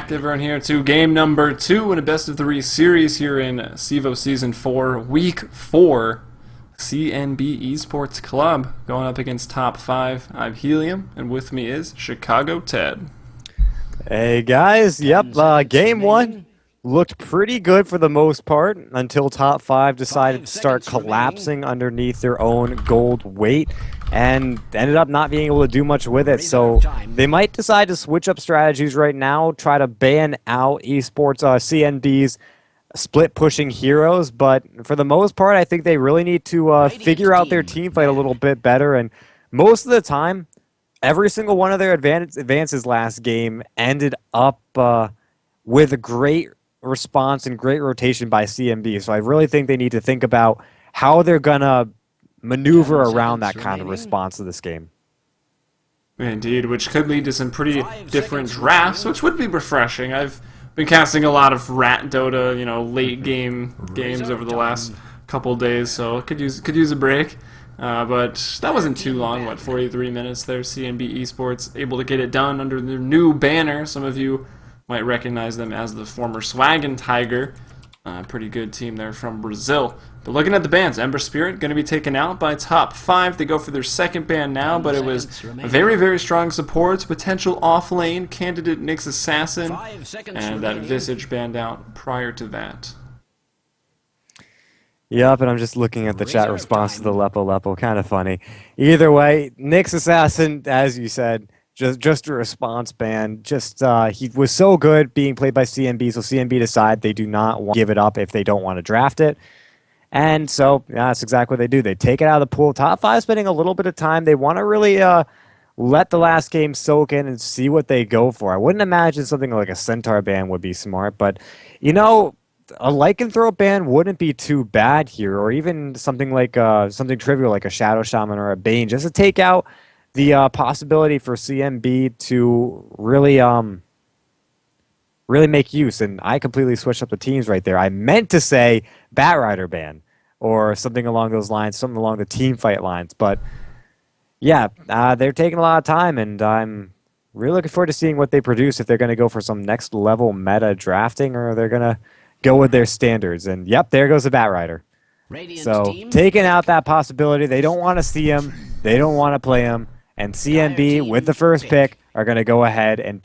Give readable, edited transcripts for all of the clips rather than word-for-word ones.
back, everyone, here to game number 2 in a best-of-3 series here in CEVO Season 4, Week 4. CNB eSports Club going up against Top5. I'm Helium, and with me is Chicago Ted. Hey guys, game 1 looked pretty good for the most part until Top5 decided to start collapsing underneath their own gold weight and ended up not being able to do much with it. So they might decide to switch up strategies right now, try to ban out eSports CNB's split pushing heroes, but for the most part I think they really need to figure out their team fight a little bit better, and most of the time every single one of their advances last game ended up with a great response and great rotation by CNB. So I really think they need to think about how they're going to maneuver around that kind of response to this game. Indeed, which could lead to some pretty different drafts, which would be refreshing. I've been casting a lot of Rat Dota, late game games over the last couple days, so could use a break. But that wasn't too long, 43 minutes there. CNB Esports able to get it done under their new banner. Some of you might recognize them as the former Swaggin Tiger. Pretty good team there from Brazil. But looking at the bans, Ember Spirit going to be taken out by Top5. They go for their second ban now, but it was a very, very strong support. Potential off-lane candidate Nyx Assassin, and that Visage banned out prior to that. Yep, and I'm just looking at the chat response to the Lepo. Kind of funny. Either way, Nyx Assassin, as you said, just a response ban. He was so good being played by CNB, so CNB decide they do not want to give it up if they don't want to draft it. And so, yeah, that's exactly what they do. They take it out of the pool. Top5 spending a little bit of time. They want to really let the last game soak in and see what they go for. I wouldn't imagine something like a Centaur ban would be smart, but, a Lycanthrope ban wouldn't be too bad here, or even something like something trivial like a Shadow Shaman or a Bane, just to take out the possibility for CNB to really make use. And I completely switched up the teams right there. I meant to say Batrider ban or something along those lines, something along the team fight lines. But yeah, they're taking a lot of time, and I'm really looking forward to seeing what they produce, if they're going to go for some next level meta drafting or they're going to go with their standards. And yep, there goes the Batrider. So taking out that possibility, they don't want to see him, they don't want to play him, and CNB with the first pick are going to go ahead and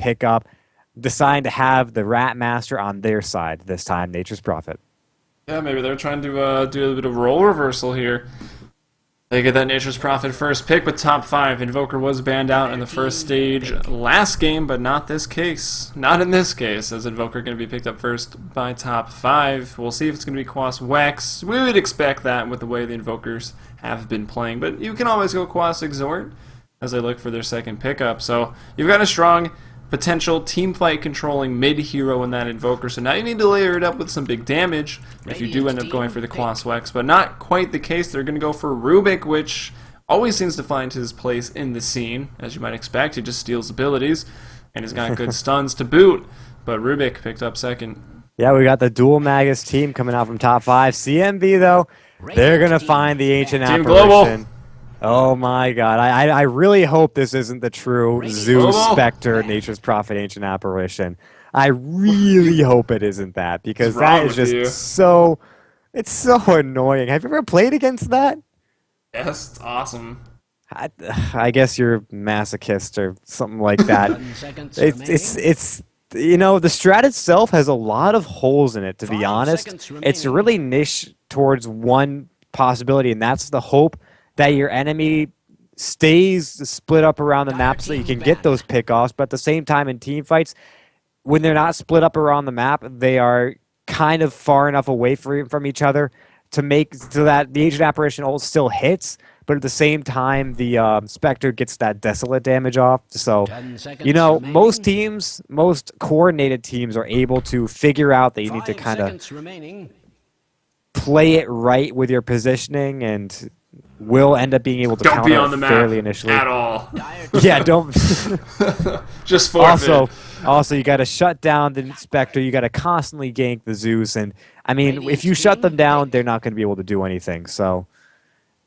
decide to have the Rat Master on their side this time, Nature's Prophet. Yeah, maybe they're trying to do a bit of role reversal here. They get that Nature's Prophet first pick, but Top5. Invoker was banned out in the first stage last game, but not this case. Not in this case, as Invoker going to be picked up first by Top5. We'll see if it's going to be Quas Wex. We would expect that with the way the Invokers have been playing, but you can always go Quas Exhort as they look for their second pickup. So you've got a strong potential team fight controlling mid hero in that Invoker, so now you need to layer it up with some big damage if you do end up going for the Quas Wex, but not quite the case. They're going to go for Rubik, which always seems to find his place in the scene, as you might expect. He just steals abilities and has got good stuns to boot, but Rubik picked up second. Yeah, we got the dual Magus team coming out from Top5. CNB, though, they're going to find the Ancient Team Apparition. Global. Oh my god, I really hope this isn't the true Zeus, Spectre, Nature's Prophet, Ancient Apparition. I really hope it isn't that, because that is just so annoying. Have you ever played against that? Yes, it's awesome. I guess you're a masochist or something like that. It's the strat itself has a lot of holes in it, to be honest. It's really niche towards one possibility, and that's the hope that your enemy stays split up around the map so that you can get those pickoffs, but at the same time in team fights, when they're not split up around the map, they are kind of far enough away from each other to make so that the Ancient Apparition still hits, but at the same time the Spectre gets that desolate damage off. So, most teams, most coordinated teams are able to figure out that you need to kind of play it right with your positioning, and will end up being able to don't be on counter the map fairly initially. At all. Yeah, don't. Just forfeit. Also, you got to shut down the Spectre. You got to constantly gank the Zeus, and I mean, if you shut them down, they're not going to be able to do anything. So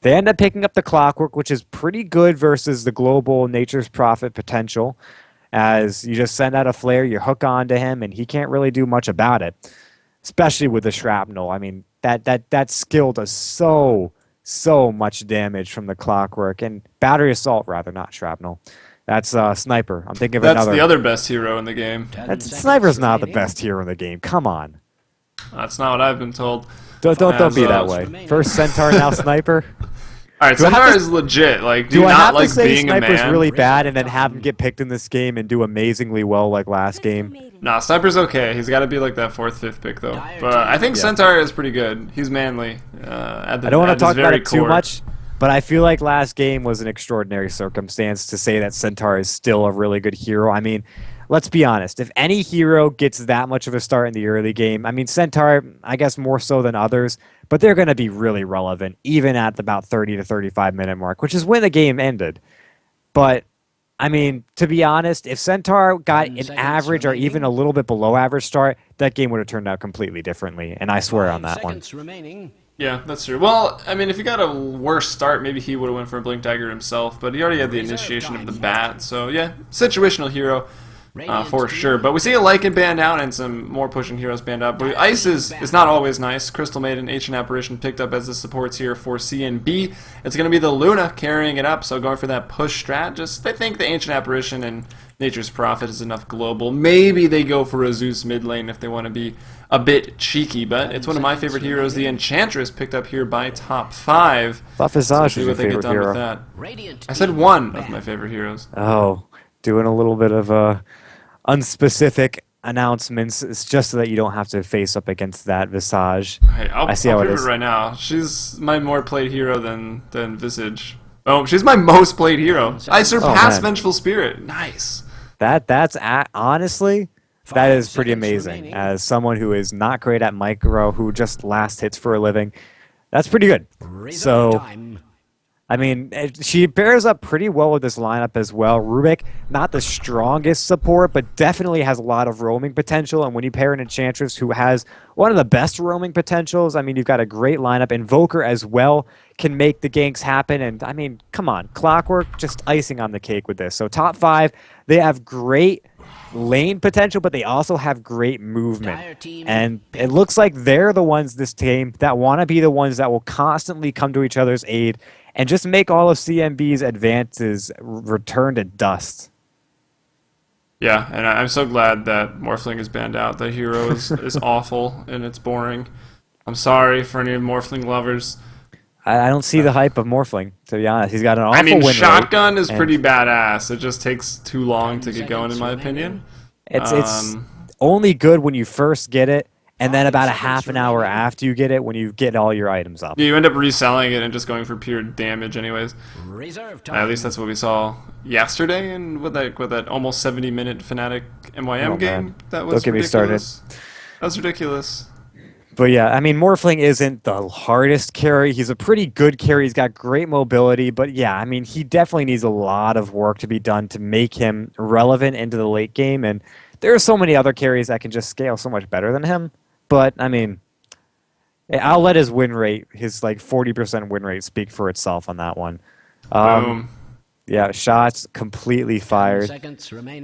they end up picking up the Clockwork, which is pretty good versus the global Nature's Prophet potential. as you just send out a flare, you hook onto him, and he can't really do much about it, especially with the shrapnel. I mean, that skill does so much damage from the clockwork and battery assault, rather, not shrapnel. That's sniper. I'm thinking of That's another. the other best hero in the game. Sniper's not the best hero in the game. Come on. That's not what I've been told. Don't be that way. First Centaur, now Sniper. All right, Centaur is legit. Like, do you I not have like to say being a Sniper's man? really bad and then have him get picked in this game and do amazingly well like last game? Nah, Sniper's okay. He's got to be like that 4th, 5th pick though. But I think Centaur is pretty good. He's manly. I don't want to talk about it core. too much, but I feel like last game was an extraordinary circumstance to say that Centaur is still a really good hero. I mean, let's be honest. If any hero gets that much of a start in the early game, I mean, Centaur, I guess more so than others, but they're going to be really relevant, even at about 30 to 35-minute mark, which is when the game ended. But, I mean, to be honest, if Centaur got an average or even a little bit below average start, that game would have turned out completely differently, and I swear on that one. Yeah, that's true. Well, I mean, if he got a worse start, maybe he would have went for a Blink Dagger himself, but he already had the initiation of the bat, so yeah, situational hero. For sure, but we see a Lycan banned out and some more pushing heroes banned out. But Ice is not always nice. Crystal Maiden, Ancient Apparition picked up as the supports here for CNB. It's going to be the Luna carrying it up, so going for that push strat. I think the Ancient Apparition and Nature's Prophet is enough global. Maybe they go for a Zeus mid lane if they want to be a bit cheeky, but it's one of my favorite heroes, the Enchantress, picked up here by Top5. Thought Visage See was your what they get favorite done hero. with that. I said one of my favorite heroes. Oh, doing a little bit of unspecific announcements. It's just so that you don't have to face up against that Visage. Hey, I'll prove it right now. She's my more played hero than Visage. Oh, she's my most played hero. I surpassed Vengeful Spirit. Nice. Honestly, that is pretty amazing. As someone who is not great at micro, who just last hits for a living, that's pretty good. So, I mean, she pairs up pretty well with this lineup as well. Rubik, not the strongest support, but definitely has a lot of roaming potential. And when you pair an Enchantress who has one of the best roaming potentials, I mean, you've got a great lineup. Invoker as well can make the ganks happen. And, I mean, come on. Clockwork, just icing on the cake with this. So Top5, they have great lane potential, but they also have great movement. And it looks like they're the ones, this team, that want to be the ones that will constantly come to each other's aid and just make all of CNB's advances return to dust. Yeah, and I'm so glad that Morphling is banned out. The hero is awful and it's boring. I'm sorry for any Morphling lovers. I don't see the hype of Morphling, to be honest. He's got an awful win rate. Shotgun is pretty badass. It just takes too long to get going, in my opinion. It's only good when you first get it, and then about a half an hour after you get it, when you get all your items up. Yeah, you end up reselling it and just going for pure damage anyways. At least that's what we saw yesterday and with that almost 70-minute Fnatic MYM game. That was Don't get me started. That was ridiculous. But yeah, I mean, Morphling isn't the hardest carry. He's a pretty good carry. He's got great mobility. But yeah, I mean, he definitely needs a lot of work to be done to make him relevant into the late game. And there are so many other carries that can just scale so much better than him. But, I mean, I'll let his win rate, his like 40% win rate, speak for itself on that one. Boom. Yeah, shots completely fired.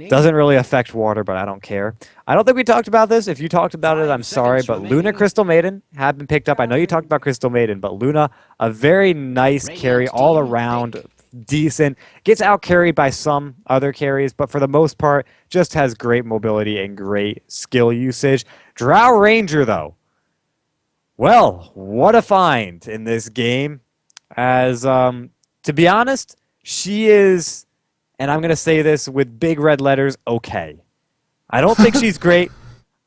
Doesn't really affect water, but I don't care. I don't think we talked about this. If you talked about it, I'm sorry. But Luna, Crystal Maiden have been picked up. I know you talked about Crystal Maiden, but Luna, a very nice carry all around. Decent. Gets out carried by some other carries, but for the most part, just has great mobility and great skill usage. Drow Ranger, though. Well, what a find in this game. As, to be honest, she is, and I'm going to say this with big red letters, okay. I don't think she's great.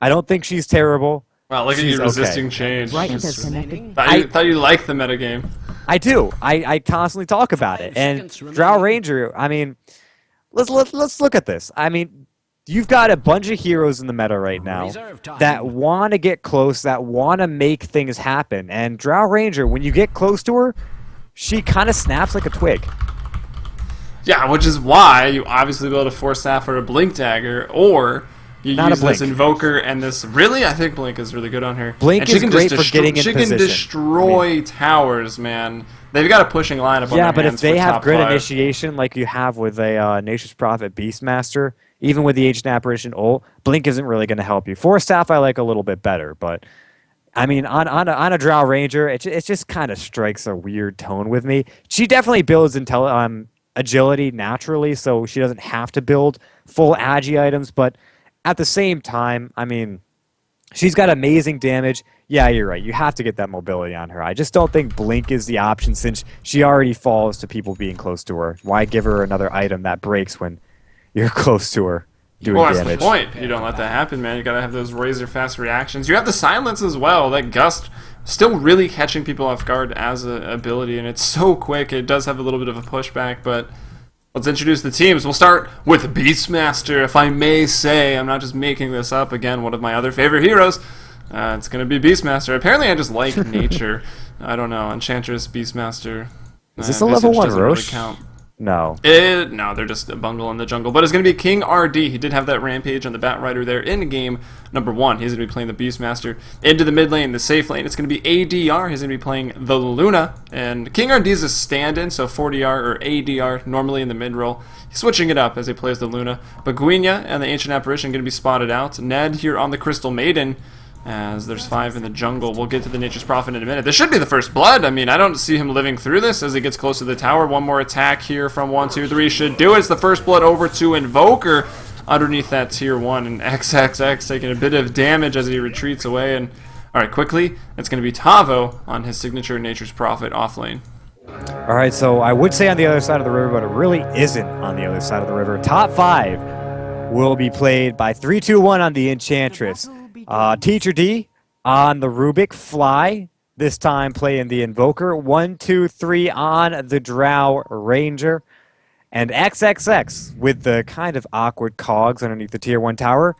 I don't think she's terrible. Wow, look at you resisting change. Right, Thought you liked the metagame. I do. I constantly talk about it. And Drow Ranger, I mean, let's look at this. I mean, you've got a bunch of heroes in the meta right now that want to get close, that want to make things happen. And Drow Ranger, when you get close to her, she kind of snaps like a twig. Yeah, which is why you obviously be able to force that for a Blink Dagger, or you use this Invoker and this. Really, I think Blink is really good on her. Blink is great for getting in position. She can destroy towers, man. They've got a pushing lineup on their hands. Yeah, but if they have grid Top5. initiation like you have with a Nature's Prophet Beastmaster, even with the Ancient Apparition ult, Blink isn't really going to help you. Force Staff I like a little bit better, but I mean, on a Drow Ranger, it just kind of strikes a weird tone with me. She definitely builds agility naturally, so she doesn't have to build full agi items, but at the same time, I mean, she's got amazing damage. Yeah, you're right. You have to get that mobility on her. I just don't think Blink is the option since she already falls to people being close to her. Why give her another item that breaks when you're close to her doing Well, that's damage? the point. You don't let that happen, man. You gotta have those razor fast reactions. You have the silence as well. That gust still really catching people off guard as an ability, and it's so quick. It does have a little bit of a pushback, but let's introduce the teams. We'll start with Beastmaster, if I may say. I'm not just making this up. Again, one of my other favorite heroes. It's going to be Beastmaster. Apparently, I just like nature. I don't know. Enchantress, Beastmaster. Is this a level 1 really Roche? count. No. No, they're just a bundle in the jungle. But it's going to be King RD. He did have that Rampage on the Bat Rider there in game number 1. He's going to be playing the Beastmaster. Into the mid lane, the safe lane, it's going to be ADR. He's going to be playing the Luna. And King RD is a stand-in, so 40R or ADR, normally in the mid-roll. He's switching it up as he plays the Luna. But Guinya and the Ancient Apparition going to be spotted out. Ned here on the Crystal Maiden, as there's 5 in the jungle. We'll get to the Nature's Prophet in a minute. This should be the first blood. I mean, I don't see him living through this as he gets close to the tower. One more attack here from 1, 2, 3 should do it. It's the first blood over to Invoker underneath that tier 1. And XXX taking a bit of damage as he retreats away. And alright, quickly, it's going to be Tavo on his signature Nature's Prophet off lane. All right, so I would say on the other side of the river, but it really isn't on the other side of the river. Top 5 will be played by 3-2-1 on the Enchantress. Teacher D on the Rubik Fly, this time playing the Invoker. 1, 2, 3 on the Drow Ranger. And XXX with the kind of awkward cogs underneath the tier 1 tower,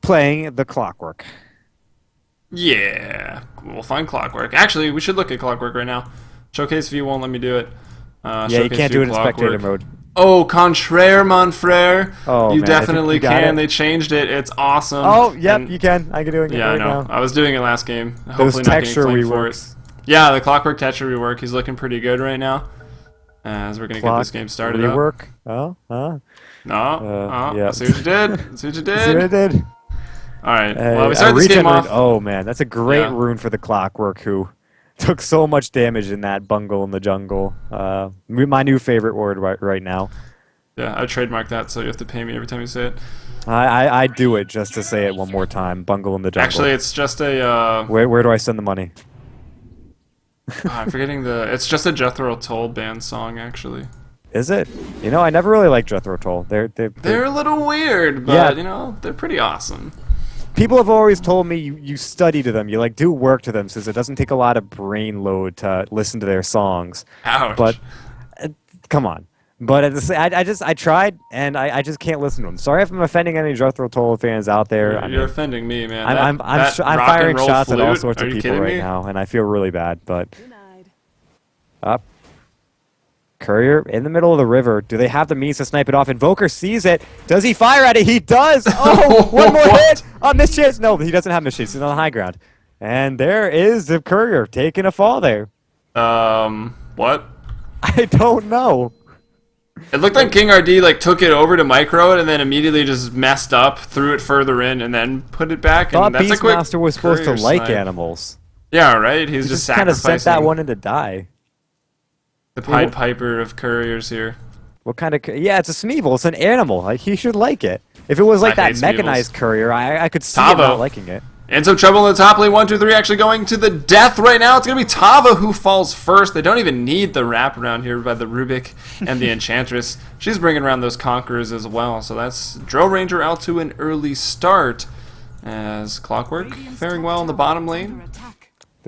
playing the Clockwork. Yeah, we'll find Clockwork. Actually, we should look at Clockwork right now. Showcase view won't let me do it. Yeah, you can't do it in spectator mode. Oh, contraire, mon frere. Oh, you man, definitely can. it. They changed it. It's awesome. Oh, yep, And you can. I can do it yeah, right I know. now. I was doing it last game. Hopefully not texture getting flamed for it. reworks. Yeah, the Clockwork texture rework. He's looking pretty good right now. As we're going to get this game started rework. up. Oh, Yeah. I see what you did. I see what you did. See what I did? All right. Well, we started this regen game off. rune. Oh, man, that's a great Yeah. rune for the Clockwork, who took so much damage in that bungle in the jungle. My new favorite word right now. Yeah, I trademarked that, so you have to pay me every time you say it. I do it just to say it one more time. Bungle in the jungle. Actually, it's just a... Where do I send the money? I'm forgetting the... It's just a Jethro Tull band song, actually. Is it? You know, I never really liked Jethro Tull. They're a little weird, but, Yeah. you know, they're pretty awesome. People have always told me you study to them, you like do work to them, since it doesn't take a lot of brain load to listen to their songs. Ouch. But come on. But at the I tried and I just can't listen to them. Sorry if I'm offending any Jethro Tull fans out there. You're offending me, man. I'm that rock firing and roll shots at all flute? sorts Are of you people kidding right me? now, and I feel really bad. But up. Courier in the middle of the river. Do they have the means to snipe it off? Invoker sees it. Does he fire at it? He does. Oh, one more hit. Oh, mischance. No, he doesn't have mischance. He's on the high ground. And there is the courier taking a fall there. What? I don't know. It looked like King RD like took it over to micro it and then immediately just messed up, threw it further in, and then put it back. I thought And that's a quick Beastmaster was supposed to courier like snipe. animals. Yeah, right. He's He just kind of sacrificing sent that one in to die. the Pied Piper of couriers here. What kind of? Yeah, it's a Smeevil. It's an animal. Like he should like it. If it was like I that hate mechanized courier, I could see him Tavo. not liking it. And some trouble in the top lane. 1, 2, 3 actually going to the death right now. It's going to be Tava who falls first. They don't even need the wraparound here by the Rubik and the Enchantress. She's bringing around those Conquerors as well. So that's Drow Ranger out to an early start. As Clockwork faring well in the bottom lane.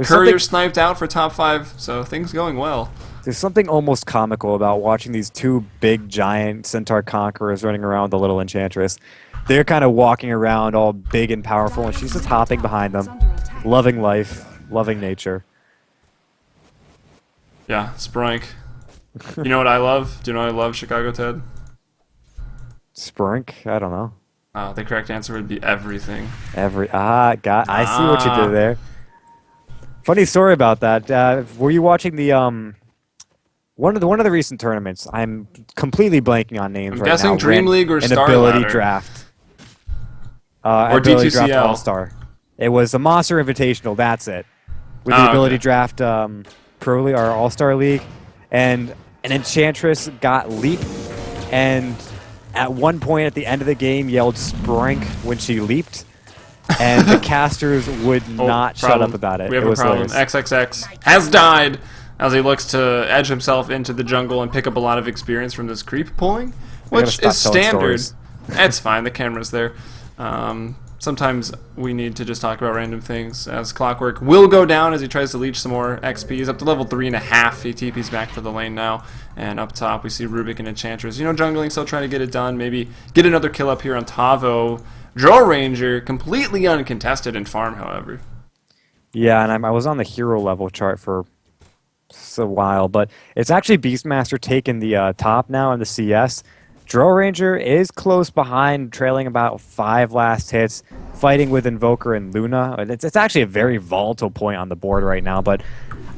Courier sniped out for top 5. So things going well. There's something almost comical about watching these two big, giant Centaur Conquerors running around with the little Enchantress. They're kind of walking around all big and powerful, and she's just hopping behind them, loving life, loving nature. Yeah, Sprink. You know what I love? Do you know what I love, Chicago Ted? Sprink? I don't know. The correct answer would be everything. I see what you did there. Funny story about that. Were you watching the one of the recent tournaments. I'm completely blanking on names I'm right now. guessing Dream League or an Star ability Ladder. Draft. Or ability draft D2CL. All-Star. It was the Monster Invitational. That's it. With the Oh, ability okay. draft Pro League or All-Star League, and an Enchantress got leap, and at one point at the end of the game yelled "Sprink" when she leaped, and the casters would not shut up about it. We have It a was problem. hilarious. XXX has died as he looks to edge himself into the jungle and pick up a lot of experience from this creep pulling, which stop is telling standard. stories. It's fine. The camera's there. Sometimes we need to just talk about random things. As Clockwork will go down as he tries to leech some more XP. He's up to level 3.5. He TP's back to the lane now. And up top we see Rubik and Enchantress. You know, jungling still trying to get it done. Maybe get another kill up here on TOVO. Draw Ranger, completely uncontested in farm, however. Yeah, and I was on the hero level chart for a while, but it's actually Beastmaster taking the top now in the CS. Draw Ranger is close behind, trailing about 5 last hits, fighting with Invoker and Luna. It's actually a very volatile point on the board right now, but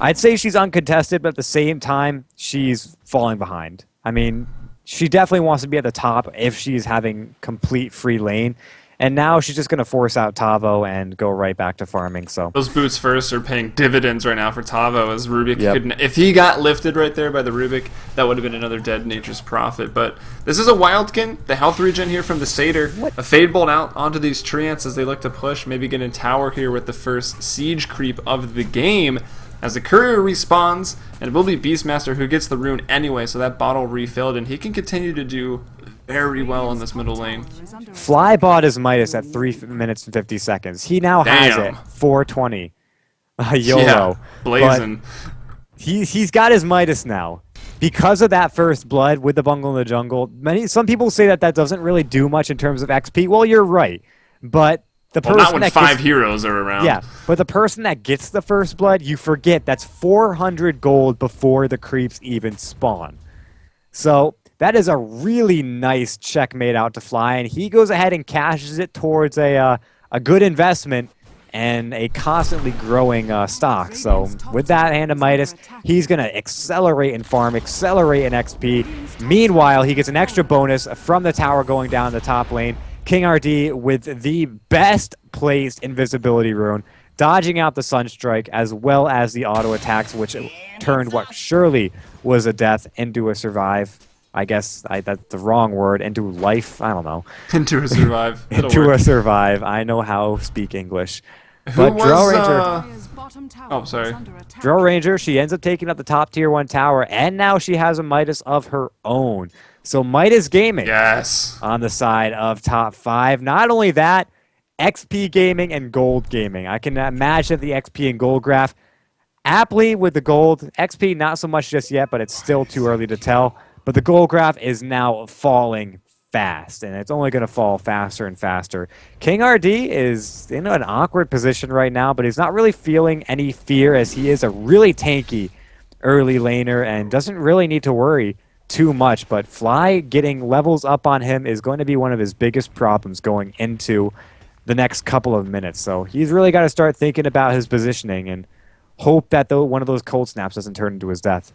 I'd say she's uncontested, but at the same time, she's falling behind. I mean, she definitely wants to be at the top if she's having complete free lane. And now she's just going to force out TOVO and go right back to farming. So those boots first are paying dividends right now for TOVO, as Rubik Yep. couldn't. If he got lifted right there by the Rubik, that would have been another dead Nature's Prophet. But this is a Wildkin. The health regen here from the Satyr. A Fade Bolt out onto these Treants as they look to push. Maybe get in tower here with the first siege creep of the game. As the courier respawns, and it will be Beastmaster who gets the rune anyway, so that bottle refilled, and he can continue to do very well in this middle lane. Fly bought his Midas at 3 minutes and 50 seconds. He now has Damn. it 420. YOLO. Yeah, blazing. He's got his Midas now. Because of that first blood with the Bungle in the Jungle, some people say that doesn't really do much in terms of XP. Well, you're right. But the person not when that 5 heroes are around. Yeah, but the person that gets the first blood, you forget that's 400 gold before the creeps even spawn. So that is a really nice checkmate out to Fly, and he goes ahead and cashes it towards a good investment and a constantly growing stock. So with that hand of Midas, he's going to accelerate in farm, accelerate in XP. Meanwhile, he gets an extra bonus from the tower going down the top lane. King RD with the best placed invisibility rune, dodging out the Sunstrike as well as the auto attacks, which turned what surely was a death into a survive. I guess that's the wrong word. Into life? I don't know. Into a survive. Into a survive. I know how to speak English. Who But Draw was, Ranger... Oh, sorry. Draw Ranger, she ends up taking up the top tier 1 tower, and now she has a Midas of her own. So Midas Gaming Yes. on the side of top 5. Not only that, XP Gaming and Gold Gaming. I can imagine the XP and Gold graph. Aptly with the Gold. XP not so much just yet, but it's still too early to tell. But the Gold graph is now falling fast, and it's only going to fall faster and faster. King RD is in an awkward position right now, but he's not really feeling any fear as he is a really tanky early laner and doesn't really need to worry too much. But Fly getting levels up on him is going to be one of his biggest problems going into the next couple of minutes. So he's really got to start thinking about his positioning and hope that one of those cold snaps doesn't turn into his death.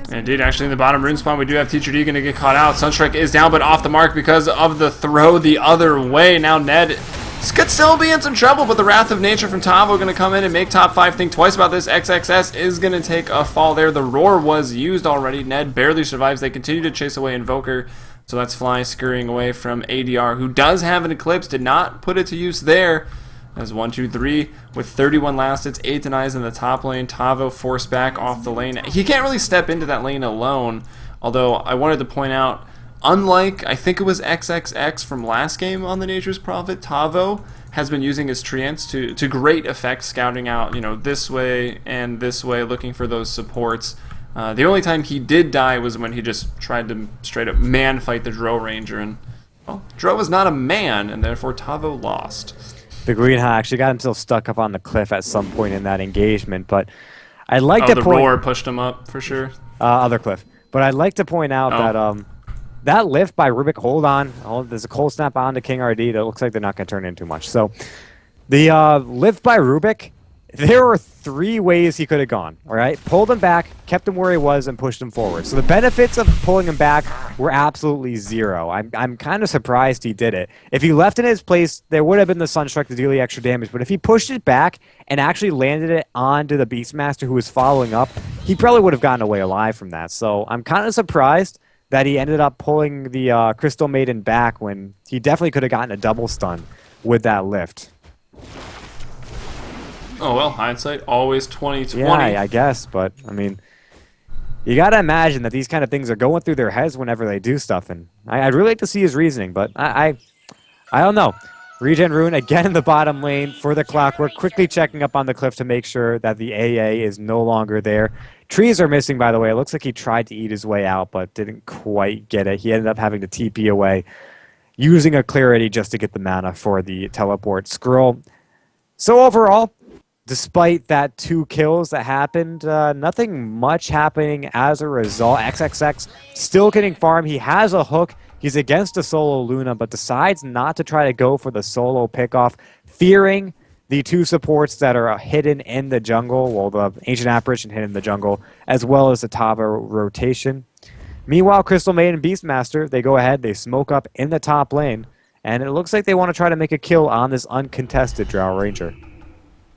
Indeed, actually in the bottom rune spawn, we do have Teacher D going to get caught out. Sunstrike is down, but off the mark because of the throw the other way. Now Ned could still be in some trouble, but the Wrath of Nature from TOVO going to come in and make top 5 think twice about this. XXS is going to take a fall there. The Roar was used already. Ned barely survives. They continue to chase away Invoker. So that's Fly scurrying away from ADR, who does have an Eclipse. Did not put it to use there. As 1, 2, 3 with 31 last hits, 8 denies in the top lane. TOVO forced back off the lane. He can't really step into that lane alone. Although I wanted to point out, unlike I think it was XXX from last game on the Nature's Prophet, TOVO has been using his treants to great effect, scouting out this way and this way, looking for those supports. The only time he did die was when he just tried to straight up man fight the Dro Ranger, and well, Dro was not a man, and therefore TOVO lost. The Green Hawk actually got himself stuck up on the cliff at some point in that engagement, but I'd like to the point... Roar pushed him up, for sure. Other cliff. But I'd like to point out that that lift by Rubik, hold on. There's a cold snap on to King RD that looks like they're not going to turn into much. So the lift by Rubik there were 3 ways he could have gone, all right? Pulled him back, kept him where he was, and pushed him forward. So the benefits of pulling him back were absolutely 0. I'm kind of surprised he did it. If he left in his place, there would have been the Sunstrike to deal the extra damage. But if he pushed it back and actually landed it onto the Beastmaster who was following up, he probably would have gotten away alive from that. So I'm kind of surprised that he ended up pulling the Crystal Maiden back when he definitely could have gotten a double stun with that lift. Oh, well, hindsight, always 20/20. Yeah, I guess, but, I mean, you gotta imagine that these kind of things are going through their heads whenever they do stuff, and I'd really like to see his reasoning, but I don't know. Regen Rune, again in the bottom lane for the Clockwork, quickly checking up on the cliff to make sure that the AA is no longer there. Trees are missing, by the way. It looks like he tried to eat his way out, but didn't quite get it. He ended up having to TP away, using a Clarity just to get the mana for the teleport scroll. So overall, despite that 2 kills that happened, nothing much happening as a result. XXX still getting farm. He has a hook. He's against a solo Luna, but decides not to try to go for the solo pickoff, fearing the 2 supports that are hidden in the jungle, well, the Ancient Apparition hidden in the jungle, as well as the Tava rotation. Meanwhile, Crystal Maiden and Beastmaster, they go ahead, they smoke up in the top lane, and it looks like they want to try to make a kill on this uncontested Drow Ranger.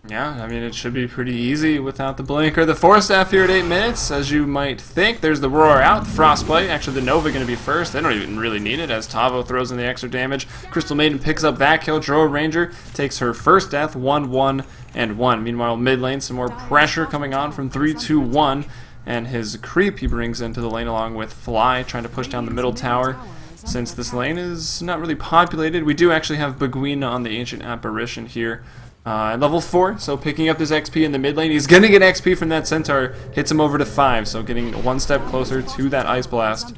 Yeah, I mean, it should be pretty easy without the Blink or the Force Staff here at 8 minutes, as you might think. There's the Roar out, the Frostbite. Actually, the Nova going to be first. They don't even really need it, as Tavo throws in the extra damage. Crystal Maiden picks up that kill. Drow Ranger takes her first death, 1-1 and 1. Meanwhile, mid lane, some more pressure coming on from 3-2-1, and his creep he brings into the lane along with Fly, trying to push down the middle tower. Since this lane is not really populated, we do actually have Baguina on the Ancient Apparition here. At level 4, so picking up this XP in the mid lane. He's going to get XP from that Centaur, hits him over to 5, so getting 1 step closer to that Ice Blast.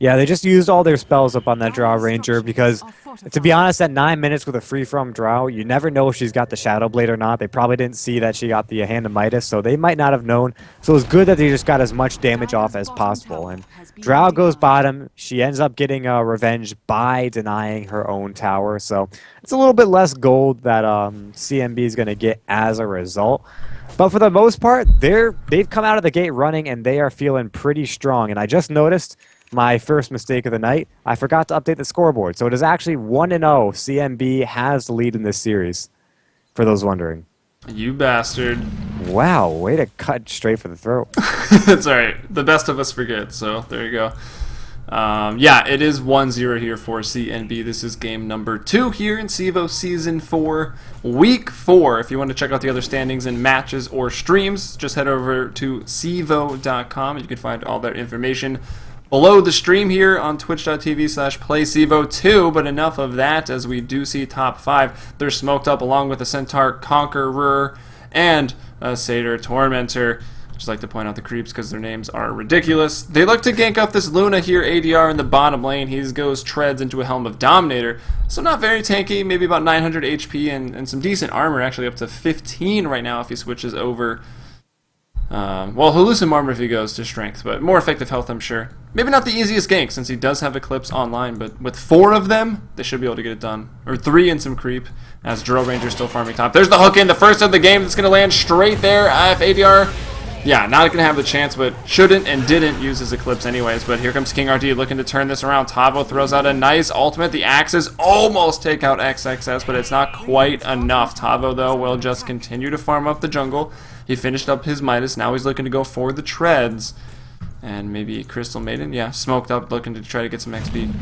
Yeah, they just used all their spells up on that Drow Ranger because, to be honest, at 9 minutes with a free-from Drow, you never know if she's got the Shadow Blade or not. They probably didn't see that she got the Hand of Midas, so they might not have known. So it was good that they just got as much damage off as possible. And Drow goes bottom. She ends up getting revenge by denying her own tower. So it's a little bit less gold that CNB is going to get as a result. But for the most part, they've come out of the gate running, and they are feeling pretty strong. And I just noticed my first mistake of the night. I forgot to update the scoreboard. So it is actually 1-0. CNB has the lead in this series, for those wondering. You bastard. Wow, way to cut straight for the throat. It's alright. The best of us forget, so there you go. Yeah, it is 1-0 here for CNB. This is game number 2 here in CEVO Season 4, Week 4. If you want to check out the other standings and matches or streams, just head over to CEVO.com and you can find all that information below the stream here on twitch.tv/playcevo2, but enough of that, as we do see top 5. They're smoked up along with the Centaur Conqueror and a Satyr Tormentor. Just like to point out the creeps because their names are ridiculous. They look to gank up this Luna here, ADR in the bottom lane. He goes treads into a Helm of Dominator, so not very tanky, maybe about 900 HP and some decent armor, actually up to 15 right now if he switches over. Well, he'll lose some armor if he goes to strength, but more effective health, I'm sure. Maybe not the easiest gank, since he does have Eclipse online, but with 4 of them, they should be able to get it done. Or 3 and some creep, as Drow Ranger's still farming top. There's the hook in, the first of the game that's going to land straight there. If ADR, yeah, not going to have the chance, but shouldn't and didn't use his Eclipse anyways. But here comes King RD looking to turn this around. Tavo throws out a nice ultimate. The axes almost take out XXS, but it's not quite enough. Tavo, though, will just continue to farm up the jungle. He finished up his Midas. Now he's looking to go for the treads. And maybe Crystal Maiden. Yeah, smoked up, looking to try to get some XP.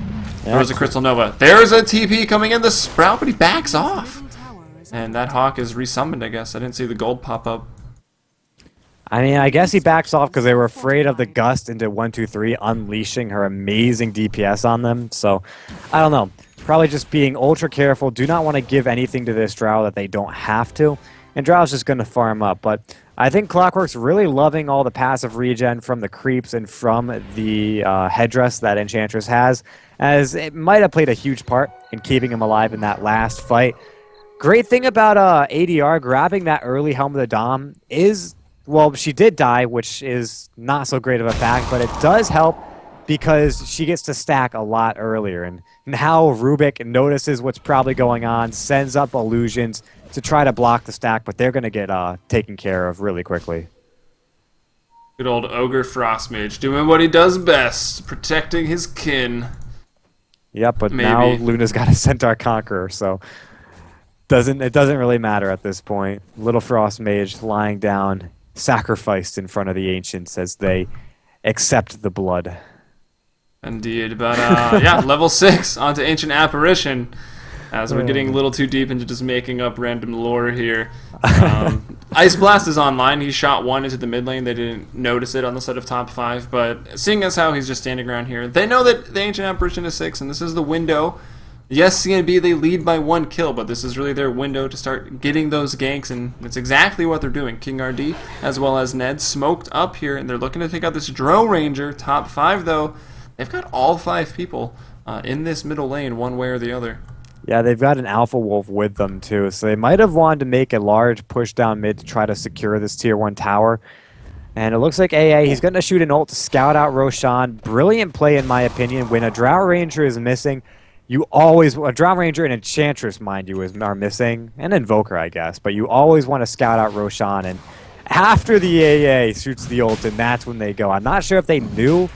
Yeah. There's a Crystal Nova. There's a TP coming in the Sprout, but he backs off. And that Hawk is resummoned, I guess. I didn't see the gold pop up. I mean, I guess he backs off because they were afraid of the Gust into 1-2-3 unleashing her amazing DPS on them. So, I don't know. Probably just being ultra careful. Do not want to give anything to this Drow that they don't have to. And Drow's just going to farm up. But I think Clockwork's really loving all the passive regen from the creeps and from the headdress that Enchantress has, as it might have played a huge part in keeping him alive in that last fight. Great thing about ADR grabbing that early Helm of the Dom is, well, she did die, which is not so great of a fact, but it does help because she gets to stack a lot earlier. And now Rubik notices what's probably going on, sends up illusions to try to block the stack, but they're going to get taken care of really quickly. Good old Ogre Frostmage doing what he does best, protecting his kin. Yep, but Maybe. now Luna's got a Centaur Conqueror, so it doesn't really matter at this point. Little Frost Mage lying down, sacrificed in front of the Ancients as they accept the blood. Indeed, but yeah, level 6 onto Ancient Apparition. As we're getting a little too deep into just making up random lore here. Ice Blast is online. He shot one into the mid lane. They didn't notice it on the set of top 5, but seeing as how he's just standing around here, they know that the Ancient Apparition is 6, and this is the window. Yes, CNB, they lead by 1 kill, but this is really their window to start getting those ganks, and that's exactly what they're doing. King RD, as well as Ned, smoked up here, and they're looking to take out this Drow Ranger. Top 5, though, they've got all 5 people in this middle lane, one way or the other. Yeah, they've got an Alpha Wolf with them, too, so they might have wanted to make a large push down mid to try to secure this Tier 1 tower. And it looks like AA, he's going to shoot an ult to scout out Roshan. Brilliant play, in my opinion. When a Drow Ranger is missing, you always, a Drow Ranger and Enchantress, mind you, are missing, and Invoker, I guess, but you always want to scout out Roshan, and after the AA shoots the ult, and that's when they go. I'm not sure if they knew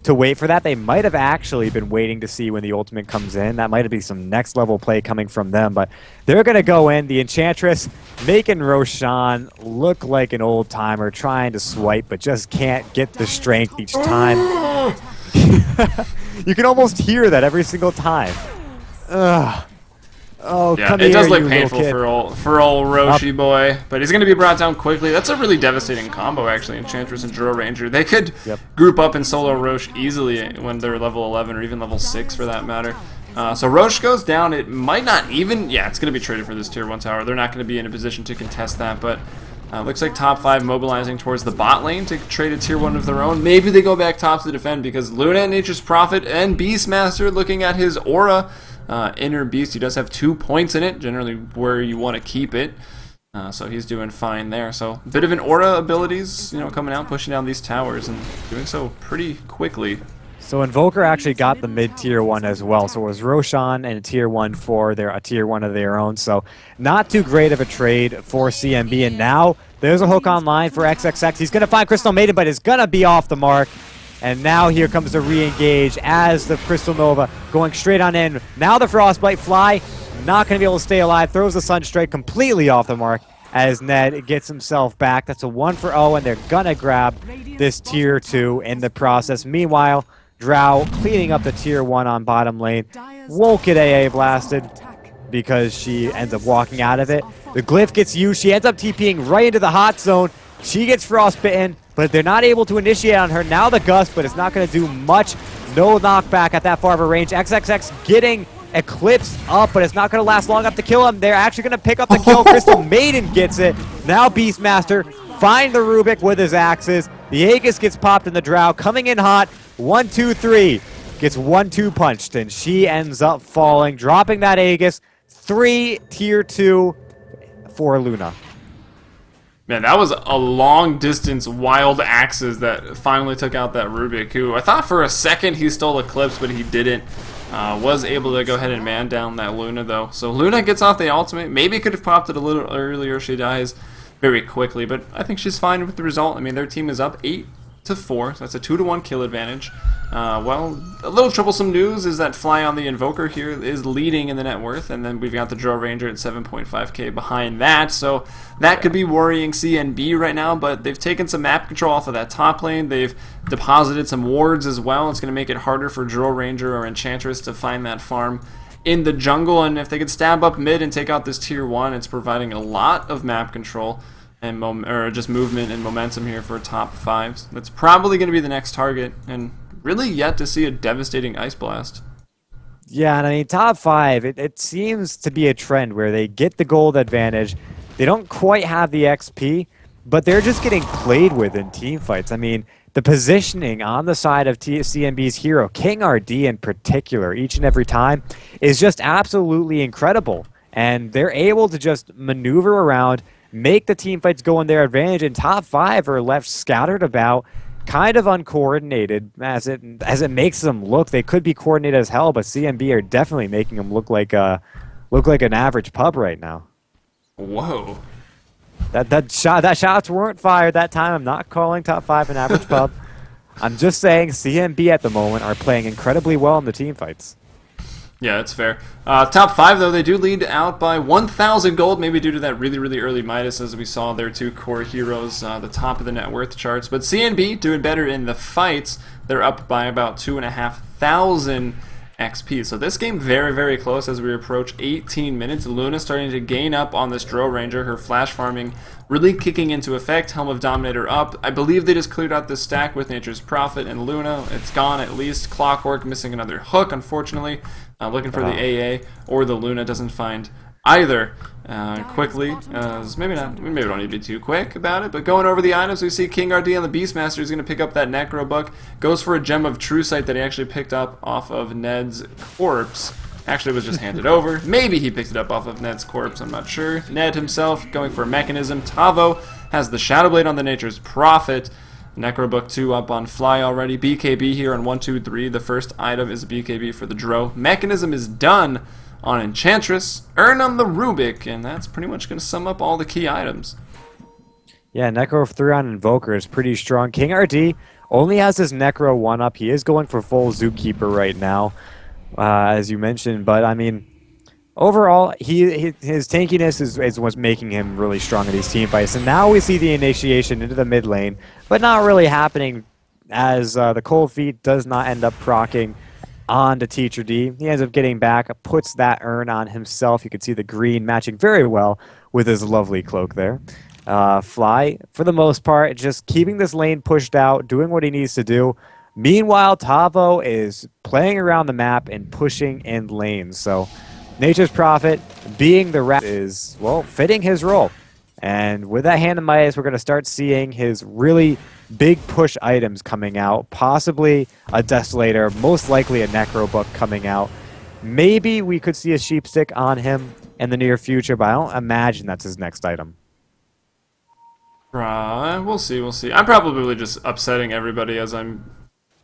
to wait for that. They might have actually been waiting to see when the ultimate comes in. That might be some next level play coming from them, but they're going to go in. The Enchantress making Roshan look like an old timer, trying to swipe, but just can't get the strength each time. You can almost hear that every single time. Ugh. Oh, yeah, come it here, does look you painful little kid. for old Roshi boy, but he's going to be brought down quickly. That's a really devastating combo, actually, Enchantress and Drow Ranger. They could group up and solo Roche easily when they're level 11 or even level 6 for that matter. So Roche goes down. It might not even... Yeah, it's going to be traded for this Tier 1 tower. They're not going to be in a position to contest that, but looks like top 5 mobilizing towards the bot lane to trade a Tier 1 of their own. Maybe they go back top to defend because Luna, Nature's Prophet, and Beastmaster looking at his aura. Inner Beast, he does have 2 points in it, generally where you want to keep it. So he's doing fine there. So a bit of an aura abilities, coming out, pushing down these towers, and doing so pretty quickly. So Invoker actually got the mid Tier 1 as well. So it was Roshan and a Tier 1 for a Tier 1 of their own. So not too great of a trade for CNB. And now there's a hook online for XXX. He's going to find Crystal Maiden, but it's going to be off the mark. And now here comes the re-engage as the Crystal Nova going straight on in. Now the Frostbite Fly, not going to be able to stay alive. Throws the Sunstrike completely off the mark as Ned gets himself back. That's a 1 for 0, and they're going to grab this Tier 2 in the process. Meanwhile, Drow cleaning up the Tier 1 on bottom lane. Won't get AA blasted because she ends up walking out of it. The Glyph gets used. She ends up TPing right into the hot zone. She gets frostbitten, but they're not able to initiate on her. Now the Gust, but it's not going to do much. No knockback at that far of a range. XXX getting Eclipse up, but it's not going to last long enough to kill him. They're actually going to pick up the kill. Crystal Maiden gets it. Now Beastmaster find the Rubik with his axes. The Aegis gets popped in the Drow. Coming in hot. 1, 2, 3. Gets 1-2 punched, and she ends up falling, dropping that Aegis. 3 Tier 2 for Luna. Man, that was a long-distance wild axes that finally took out that Rubik, who I thought for a second he stole Eclipse, but he didn't. Was able to go ahead and man down that Luna, though. So Luna gets off the ultimate. Maybe could have popped it a little earlier. She dies very quickly, but I think she's fine with the result. I mean, their team is up 8-4, so that's a 2-1 kill advantage. Well, a little troublesome news is that Fly on the Invoker here is leading in the net worth, and then we've got the Drow Ranger at 7.5k behind that, so that could be worrying CNB right now, but they've taken some map control off of that top lane. They've deposited some wards as well. It's going to make it harder for Drow Ranger or Enchantress to find that farm in the jungle, and if they could stab up mid and take out this Tier 1, it's providing a lot of map control and just movement and momentum here for top 5s. That's probably going to be the next target, and really yet to see a devastating Ice Blast. Yeah, and I mean, top 5, it seems to be a trend where they get the gold advantage. They don't quite have the XP, but they're just getting played with in team fights. I mean, the positioning on the side of CNB's hero, King RD in particular, each and every time, is just absolutely incredible. And they're able to just maneuver around, make the team fights go in their advantage, and top 5 are left scattered about, kind of uncoordinated as it makes them look. They could be coordinated as hell, but CNB are definitely making them look like an average pub right now. Whoa. That shots weren't fired that time. I'm not calling top 5 an average pub. I'm just saying CNB at the moment are playing incredibly well in the team fights. Yeah, that's fair. Top 5, though, they do lead out by 1,000 gold, maybe due to that really, really early Midas, as we saw their 2 core heroes, the top of the net worth charts. But CNB doing better in the fights. They're up by about 2,500 XP. So this game very, very close as we approach 18 minutes. Luna starting to gain up on this Drill Ranger. Her flash farming really kicking into effect. Helm of Dominator up. I believe they just cleared out this stack with Nature's Prophet and Luna. It's gone at least. Clockwork missing another hook, unfortunately. Looking for the AA or the Luna, doesn't find either quickly. Maybe not. We maybe don't need to be too quick about it. But going over the items, we see King RD on the Beastmaster is going to pick up that Necro Book. Goes for a Gem of True Sight that he actually picked up off of Ned's corpse. Actually, was just handed over. Maybe he picked it up off of Ned's corpse. I'm not sure. Ned himself going for a Mechanism. Tavo has the Shadow Blade on the Nature's Prophet. Necrobook 2 up on Fly already. BKB here on 1, 2, 3. The first item is a BKB for the Dro. Mechanism is done on Enchantress. Earn on the Rubik. And that's pretty much going to sum up all the key items. Yeah, Necro 3 on Invoker is pretty strong. King RD only has his Necro 1 up. He is going for full Zookeeper right now, as you mentioned. But, I mean, overall, his tankiness is what's making him really strong in these team fights. And now we see the initiation into the mid lane, but not really happening as the Cold Feet does not end up proccing onto Teacher D. He ends up getting back, puts that urn on himself. You can see the green matching very well with his lovely cloak there. Fly, for the most part, just keeping this lane pushed out, doing what he needs to do. Meanwhile, Tavo is playing around the map and pushing in lanes. So Nature's Prophet, being the rat, is, well, fitting his role. And with that Hand of Midas, we're going to start seeing his really big push items coming out. Possibly a Desolator, most likely a Necro Book coming out. Maybe we could see a Sheepstick on him in the near future, but I don't imagine that's his next item. We'll see, we'll see. I'm probably just upsetting everybody as I'm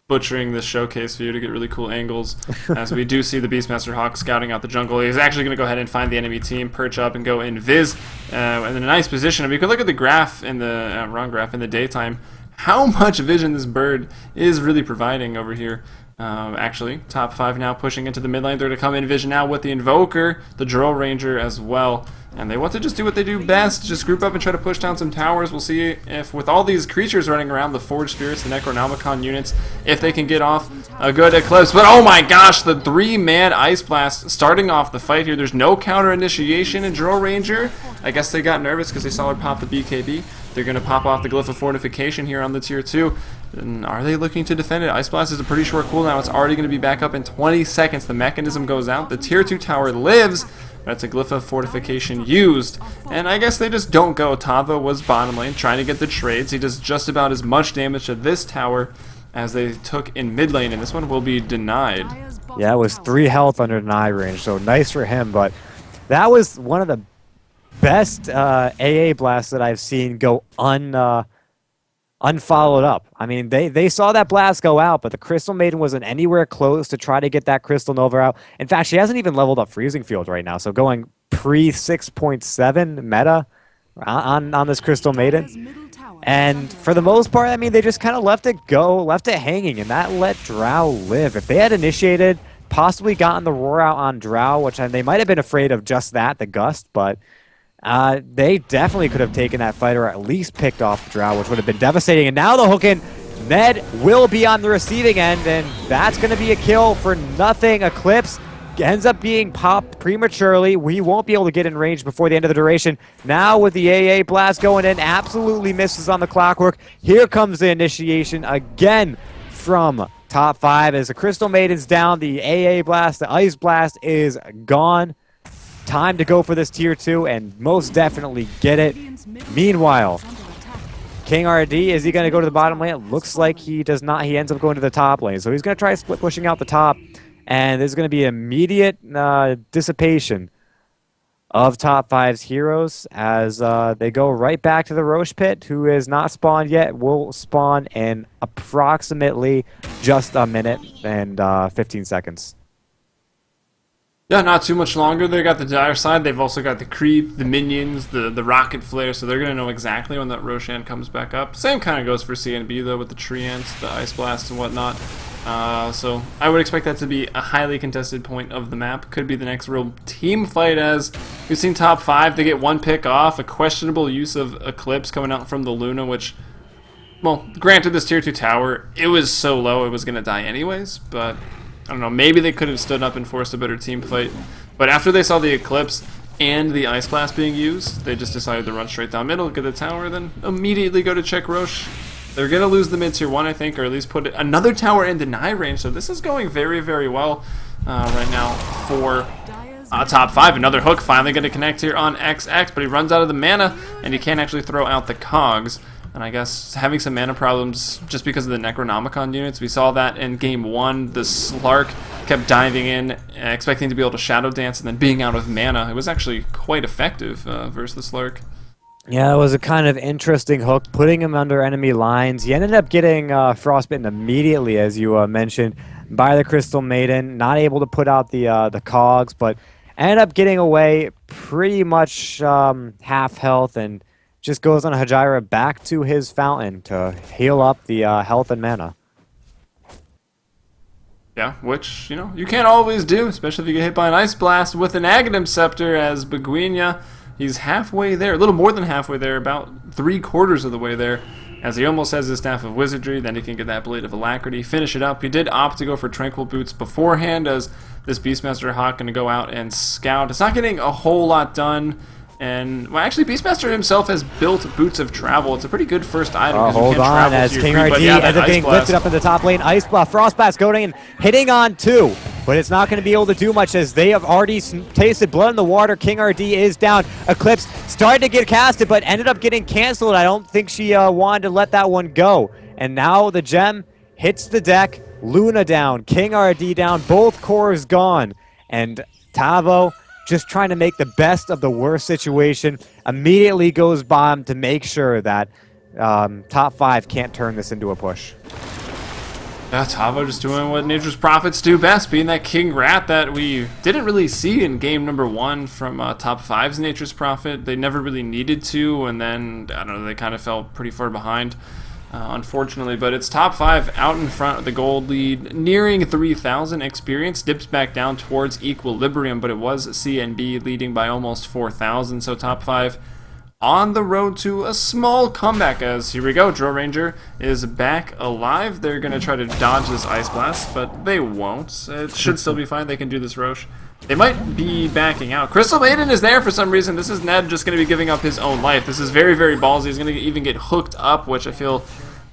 butchering this showcase for you to get really cool angles, as we do see the Beastmaster Hawk scouting out the jungle. He's actually going to go ahead and find the enemy team, perch up, and go invis, in a nice position. If you could look at the graph in the, wrong graph, in the daytime, how much vision this bird is really providing over here. Actually, top 5 now pushing into the mid lane. They're going to come in vision now with the Invoker, the Drill Ranger as well. And they want to just do what they do best, just group up and try to push down some towers. We'll see if, with all these creatures running around, the Forge Spirits, the Necronomicon units, if they can get off a good Eclipse. But oh my gosh, the 3-man Ice Blast starting off the fight here. There's no counter initiation in Drill Ranger. I guess they got nervous because they saw her pop the BKB. They're going to pop off the Glyph of Fortification here on the tier 2. And are they looking to defend it? Ice Blast is a pretty short cooldown. It's already going to be back up in 20 seconds. The Mechanism goes out. The tier 2 tower lives. That's a Glyph of Fortification used. And I guess they just don't go. Tavo was bottom lane trying to get the trades. He does just about as much damage to this tower as they took in mid lane. And this one will be denied. Yeah, it was 3 health under deny range. So nice for him. But that was one of the best AA blasts that I've seen go unfollowed up. I mean, they saw that blast go out, but the Crystal Maiden wasn't anywhere close to try to get that Crystal Nova out. In fact, she hasn't even leveled up Freezing Field right now, so going pre 6.7 meta on this Crystal Maiden. And for the most part, I mean, they just kind of left it go, left it hanging, and that let Drow live. If they had initiated, possibly gotten the roar out on Drow, which they might have been afraid of just that, the Gust, but they definitely could have taken that fight or at least picked off Drow, which would have been devastating. And now the hook in. Ned will be on the receiving end, and that's going to be a kill for nothing. Eclipse ends up being popped prematurely. We won't be able to get in range before the end of the duration. Now with the AA blast going in, absolutely misses on the Clockwork. Here comes the initiation again from top 5 as the Crystal Maiden's down. The AA blast, the Ice blast is gone. Time to go for this tier 2 and most definitely get it. Meanwhile, King RD, is he going to go to the bottom lane? It looks like he does not. He ends up going to the top lane. So he's going to try split pushing out the top. And there's going to be immediate dissipation of top five's heroes as they go right back to the Roche pit, who is not spawned yet, will spawn in approximately just a minute and 15 seconds. Yeah, not too much longer. They got the dire side. They've also got the creep, the minions, the rocket flare, so they're going to know exactly when that Roshan comes back up. Same kind of goes for CNB, though, with the tree ants, the ice blast, and whatnot. So I would expect that to be a highly contested point of the map. Could be the next real team fight, as we've seen top 5. They get one pick off, a questionable use of Eclipse coming out from the Luna, which, well, granted, this tier 2 tower, it was so low it was going to die anyways, but I don't know, maybe they could have stood up and forced a better team fight. But after they saw the Eclipse and the Ice Blast being used, they just decided to run straight down middle, get the tower, then immediately go to check Roche. They're going to lose the mid tier 1, I think, or at least put another tower in deny range. So this is going very, very well right now for top 5. Another hook finally going to connect here on XX, but he runs out of the mana, and he can't actually throw out the cogs. And I guess having some mana problems just because of the Necronomicon units. We saw that in game 1. The Slark kept diving in, expecting to be able to Shadow Dance, and then being out of mana. It was actually quite effective versus the Slark. Yeah, it was a kind of interesting hook, putting him under enemy lines. He ended up getting frostbitten immediately, as you mentioned, by the Crystal Maiden. Not able to put out the cogs, but ended up getting away pretty much half health, and just goes on Hajira back to his fountain to heal up the health and mana. Yeah, which, you know, you can't always do, especially if you get hit by an Ice Blast with an Aghanim Scepter, as Beguina, he's halfway there, a little more than halfway there, about 3/4 of the way there, as he almost has his Staff of Wizardry. Then he can get that Blade of Alacrity, finish it up. He did opt to go for Tranquil Boots beforehand, as this Beastmaster Hawk going to go out and scout. It's not getting a whole lot done. And, well, actually, Beastmaster himself has built Boots of Travel. It's a pretty good first item. Hold on, as King RD ends up getting lifted up in the top lane. Ice Blast, Frostblast going in, hitting on 2. But it's not going to be able to do much, as they have already tasted blood in the water. King RD is down. Eclipse started to get casted, but ended up getting canceled. I don't think she wanted to let that one go. And now the gem hits the deck. Luna down, King RD down, both cores gone. And Tavo, just trying to make the best of the worst situation, immediately goes bomb to make sure that top 5 can't turn this into a push. Yeah, Tavo just doing what Nature's Prophets do best, being that King Rat that we didn't really see in game number 1 from top 5's Nature's Prophet. They never really needed to, and then, I don't know, they kind of fell pretty far behind, unfortunately. But it's top 5 out in front of the gold lead, nearing 3,000 experience, dips back down towards equilibrium, but it was CNB leading by almost 4,000, so top 5 on the road to a small comeback, as here we go, Drill Ranger is back alive. They're going to try to dodge this Ice Blast, but they won't. It should still be fine. They can do this Roche. They might be backing out. Crystal Maiden is there for some reason. This is Ned just going to be giving up his own life. This is very, very ballsy. He's going to even get hooked up, which I feel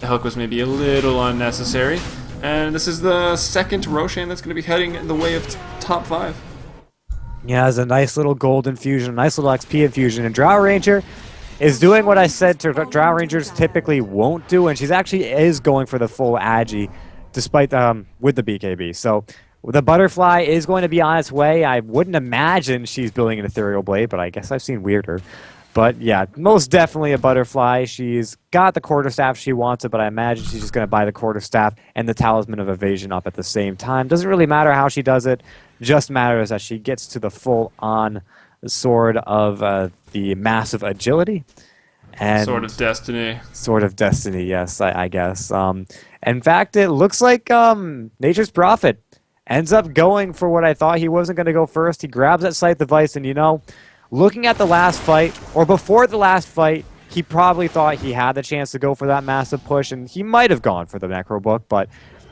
the hook was maybe a little unnecessary. And this is the second Roshan that's going to be heading the way of top 5. Yeah, it's a nice little gold infusion, a nice little XP infusion. And Drow Ranger is doing what I said Drow Rangers typically won't do, and she's actually is going for the full Agi, despite with the BKB. So the Butterfly is going to be on its way. I wouldn't imagine she's building an Ethereal Blade, but I guess I've seen weirder. But yeah, most definitely a Butterfly. She's got the Quarterstaff, she wants it, but I imagine she's just going to buy the Quarterstaff and the Talisman of Evasion up at the same time. Doesn't really matter how she does it, just matters that she gets to the full-on sword of the massive agility. And Sword of Destiny. Sword of Destiny, yes, I guess. In fact, it looks like Nature's Prophet ends up going for what I thought he wasn't going to go first. He grabs that Scythe device, and you know, looking at the last fight, or before the last fight, he probably thought he had the chance to go for that massive push, and he might have gone for the Necro Book, but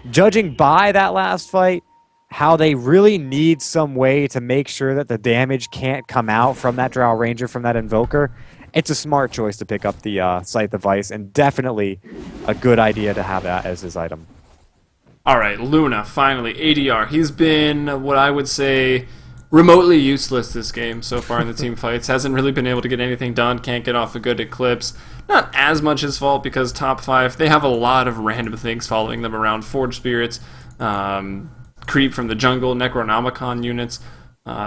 judging by that last fight, how they really need some way to make sure that the damage can't come out from that Drow Ranger, from that Invoker, it's a smart choice to pick up the Scythe device, and definitely a good idea to have that as his item. Alright, Luna, finally, ADR. He's been, what I would say, remotely useless this game so far in the team fights. Hasn't really been able to get anything done, can't get off a good Eclipse. Not as much his fault, because top 5, they have a lot of random things following them around. Forge Spirits, creep from the jungle, Necronomicon units,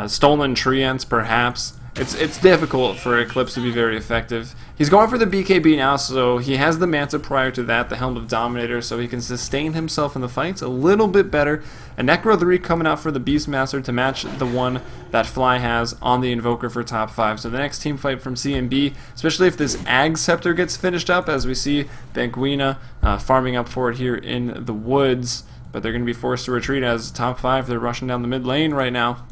stolen tree ants perhaps. it's difficult for Eclipse to be very effective. He's going for the BKB now, so he has the Manta prior to that, the Helm of Dominator, so he can sustain himself in the fights a little bit better. A Necro 3 coming out for the Beastmaster to match the one that Fly has on the Invoker for top 5. So the next team fight from CNB, especially if this Ag Scepter gets finished up, as we see Banguina farming up for it here in the woods, but they're going to be forced to retreat as top 5. They're rushing down the mid lane right now.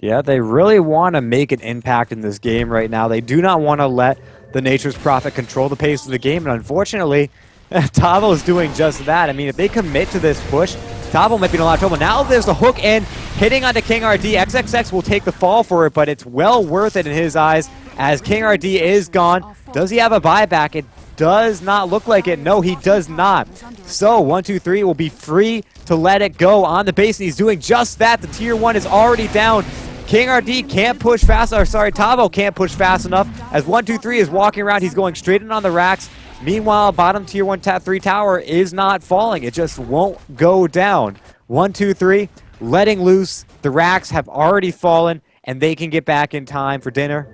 Yeah, they really want to make an impact in this game right now. They do not want to let the Nature's Prophet control the pace of the game, and unfortunately, TOP5 is doing just that. I mean, if they commit to this push, TOP5 might be in a lot of trouble. Now there's the hook in, hitting onto King RD. XXX will take the fall for it, but it's well worth it in his eyes as King RD is gone. Does he have a buyback? It does not look like it. No, he does not. So 1-2-3 will be free to let it go on the base, and he's doing just that. The tier 1 is already down. King RD can't push fast, or sorry, TOP5 can't push fast enough as 1-2-3 is walking around. He's going straight in on the racks. Meanwhile, bottom tier 1 tap 3 tower is not falling. It just won't go down. 1-2-3 letting loose. The racks have already fallen, and they can get back in time for dinner.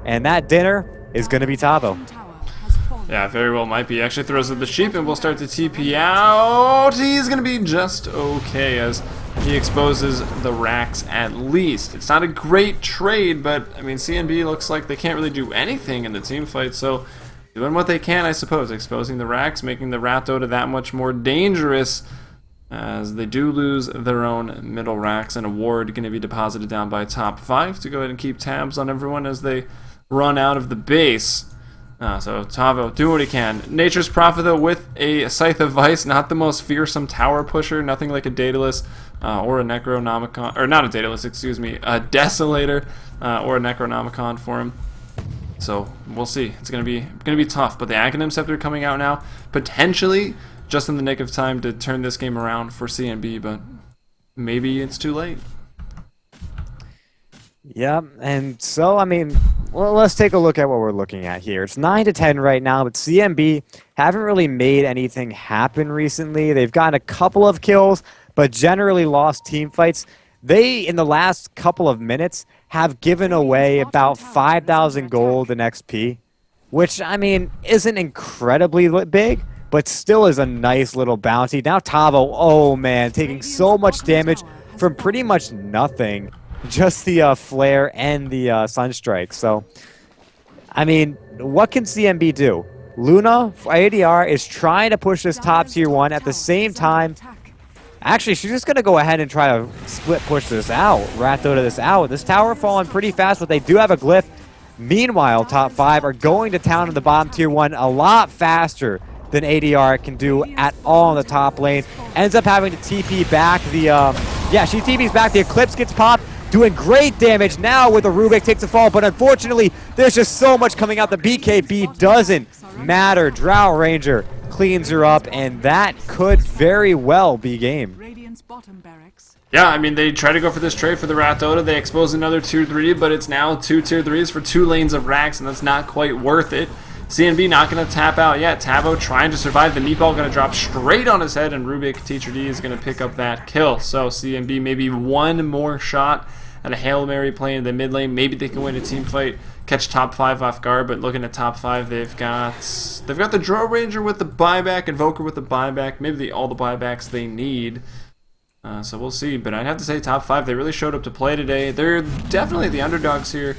And that dinner is going to be TOP5. Yeah, very well might be. Actually throws at the sheep and we'll start to TP out. He's going to be just okay as he exposes the racks at least. It's not a great trade, but I mean, CNB looks like they can't really do anything in the team fight, so doing what they can, I suppose. Exposing the racks, making the Rat Dota that much more dangerous as they do lose their own middle racks. An award going to be deposited down by top 5 to go ahead and keep tabs on everyone as they run out of the base. So TOP5 doing what he can. Nature's Prophet though with a Scythe of Vice, not the most fearsome tower pusher, nothing like a Daedalus or a Necronomicon, or not a Daedalus, excuse me, a Desolator or a Necronomicon for him. So we'll see. It's gonna be tough. But the Aghanim Scepter coming out now, potentially just in the nick of time to turn this game around for CNB, but maybe it's too late. Yeah, and so, I mean, well, let's take a look at what we're looking at here. It's 9-10 right now, but CNB haven't really made anything happen recently. They've gotten a couple of kills, but generally lost team fights. They, in the last couple of minutes, have given away about 5,000 gold in XP, which, I mean, isn't incredibly big, but still is a nice little bounty. Now TOP5, oh man, taking so much damage from pretty much nothing. Just the flare and the sunstrike. So, I mean, what can CNB do? Luna, ADR, is trying to push this top tier 1 at the same time. Actually, she's just going to go ahead and try to split push this out. Rat Dota this out. This tower falling pretty fast, but they do have a glyph. Meanwhile, top 5 are going to town in the bottom tier 1 a lot faster than ADR can do at all in the top lane. Ends up having to TP back the, yeah, she TPs back. The Eclipse gets popped. Doing great damage now with the Rubik takes a fall, but unfortunately, there's just so much coming out. The BKB doesn't matter. Drow Ranger cleans her up, and that could very well be game. Yeah, I mean, they try to go for this trade for the Rat Dota. They expose another tier 3, but it's now 2 tier 3s for 2 lanes of racks, and that's not quite worth it. CNB not going to tap out yet. TOP5 trying to survive. The meatball going to drop straight on his head, and Rubik Teacher D is going to pick up that kill. So CNB maybe one more shot at a Hail Mary play in the mid lane. Maybe they can win a team fight, catch top 5 off guard. But looking at top 5, they've got the Drow Ranger with the buyback, Invoker with the buyback, maybe all the buybacks they need. So we'll see. But I'd have to say top 5, they really showed up to play today. They're definitely the underdogs here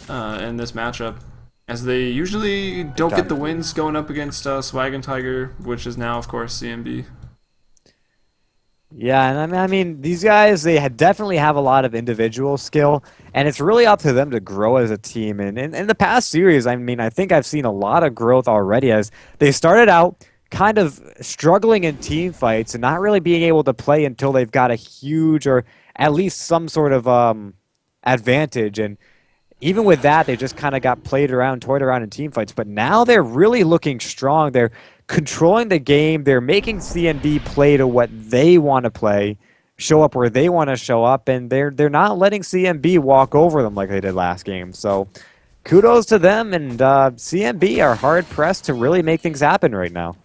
in this matchup, as they usually don't get the wins going up against Swag and Tiger, which is now, of course, CNB. Yeah, and I mean, these guys, they definitely have a lot of individual skill, and it's really up to them to grow as a team. And in the past series, I mean, I think I've seen a lot of growth already, as they started out kind of struggling in team fights and not really being able to play until they've got a huge or at least some sort of advantage. And even with that, they just kind of got toyed around in team fights. But now they're really looking strong. They're controlling the game. They're making CNB play to what they want to play, show up where they want to show up, and they're not letting CNB walk over them like they did last game. So kudos to them, and CNB are hard pressed to really make things happen right now.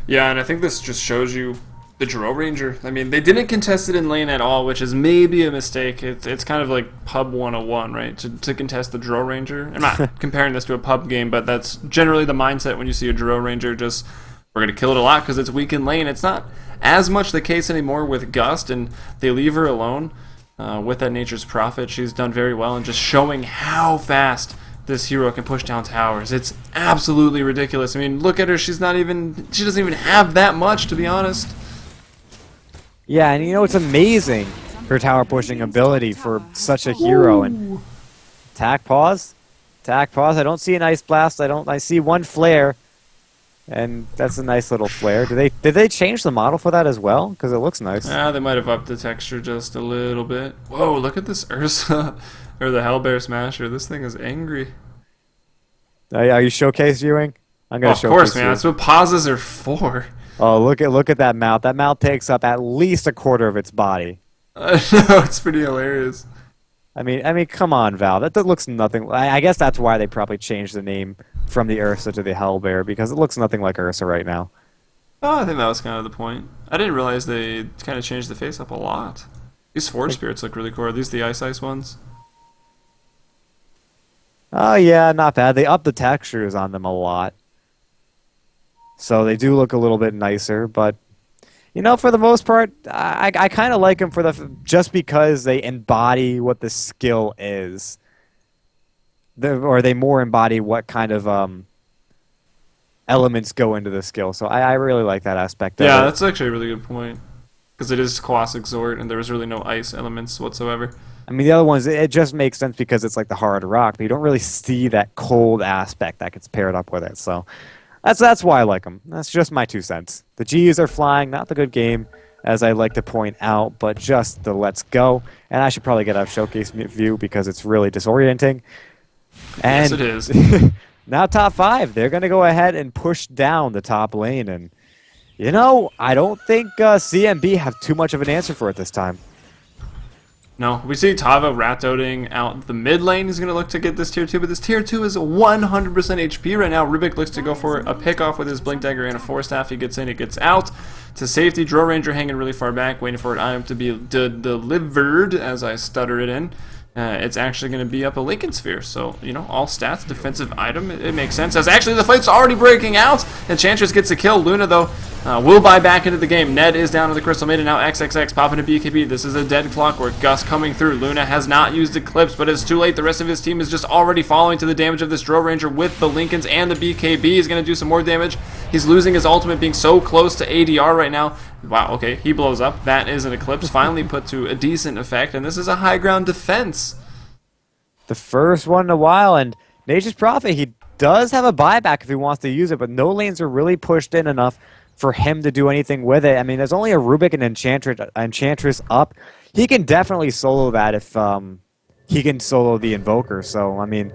Yeah, and I think this just shows you the Drow Ranger. I mean, they didn't contest it in lane at all, which is maybe a mistake. It's kind of like pub 101, right? To contest the Drow Ranger. I'm not comparing this to a pub game, but that's generally the mindset when you see a Drow Ranger. Just, we're going to kill it a lot because it's weak in lane. It's not as much the case anymore with Gust, and they leave her alone with that Nature's Prophet. She's done very well in just showing how fast this hero can push down towers. It's absolutely ridiculous. I mean, look at her. She doesn't even have that much, to be honest. Yeah, and you know, it's amazing, her tower pushing ability for such a hero. And attack pause. Attack pause. I don't see an ice blast. I see one flare. And that's a nice little flare. Did they change the model for that as well? Because it looks nice. Yeah, they might have upped the texture just a little bit. Whoa, look at this Ursa. Or the Hellbear Smasher. This thing is angry. Are you showcase viewing? I'm gonna Of course, man. That's what pauses are for. Oh, look at that mouth. That mouth takes up at least a quarter of its body. No, it's pretty hilarious. I mean, come on, Val. That looks nothing. I guess that's why they probably changed the name from the Ursa to the Hellbear, because it looks nothing like Ursa right now. Oh, I think that was kind of the point. I didn't realize they kind of changed the face up a lot. These Forge Spirits look really cool. Are these the Ice ones? Oh, yeah, not bad. They upped the textures on them a lot. So they do look a little bit nicer, but, you know, for the most part, I kind of like them just because they embody what the skill is. Or they more embody what kind of elements go into the skill. So I really like that aspect of it. Yeah, that's actually a really good point. Because it is Colossus Exhort, and there was really no ice elements whatsoever. I mean, the other ones, it just makes sense because it's like the hard rock, but you don't really see that cold aspect that gets paired up with it. So that's why I like them. That's just my 2 cents. The G's are flying, not the good game, as I like to point out, but just the let's go. And I should probably get out of showcase view because it's really disorienting. And yes, it is. Now top 5, they're going to go ahead and push down the top lane. And, you know, I don't think CNB have too much of an answer for it this time. No, we see Tava rat-doting out the mid lane. He's going to look to get this tier 2, but this tier 2 is 100% HP right now. Rubik looks to go for a pick-off with his Blink Dagger and a Force Staff. He gets in, he gets out to safety. Drow Ranger hanging really far back, waiting for an item to be delivered, as I stutter it in. It's actually going to be up a Lincoln Sphere, so, you know, all stats, defensive item, it makes sense. As actually the fight's already breaking out, Enchantress gets a kill. Luna, though, will buy back into the game. Ned is down to the Crystal Maiden, now XXX popping to BKB. This is a dead Clockwork. Gus coming through. Luna has not used Eclipse, but it's too late. The rest of his team is just already falling to the damage of this Drow Ranger with the Lincolns and the BKB. He's going to do some more damage. He's losing his ultimate, being so close to ADR right now. Wow, okay, he blows up. That is an Eclipse, finally put to a decent effect, and this is a high ground defense. The first one in a while, and Nature's Prophet, he does have a buyback if he wants to use it, but no lanes are really pushed in enough for him to do anything with it. I mean, there's only a Rubik and Enchantress up. He can definitely solo that if he can solo the Invoker. So, I mean,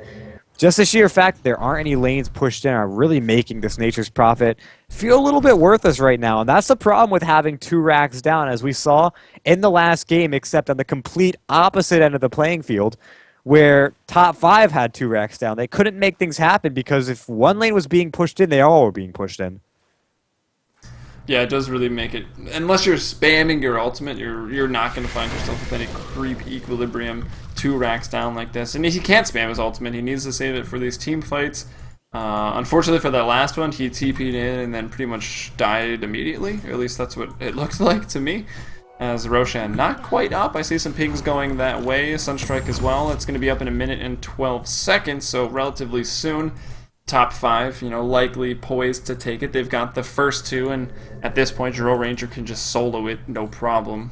just the sheer fact that there aren't any lanes pushed in are really making this Nature's Prophet feel a little bit worthless right now. And that's the problem with having 2 racks down, as we saw in the last game, except on the complete opposite end of the playing field, where top 5 had 2 racks down. They couldn't make things happen because if one lane was being pushed in, they all were being pushed in. Yeah, it does really make it. Unless you're spamming your ultimate, you're not going to find yourself with any creep equilibrium 2 racks down like this. And he can't spam his ultimate. He needs to save it for these team fights. Unfortunately for that last one, he TP'd in and then pretty much died immediately. Or at least that's what it looked like to me. As Roshan not quite up. I see some pings going that way. Sunstrike as well. It's going to be up in 1 minute and 12 seconds, so relatively soon. Top 5, you know, likely poised to take it. They've got the first 2, and at this point, Drow Ranger can just solo it, no problem.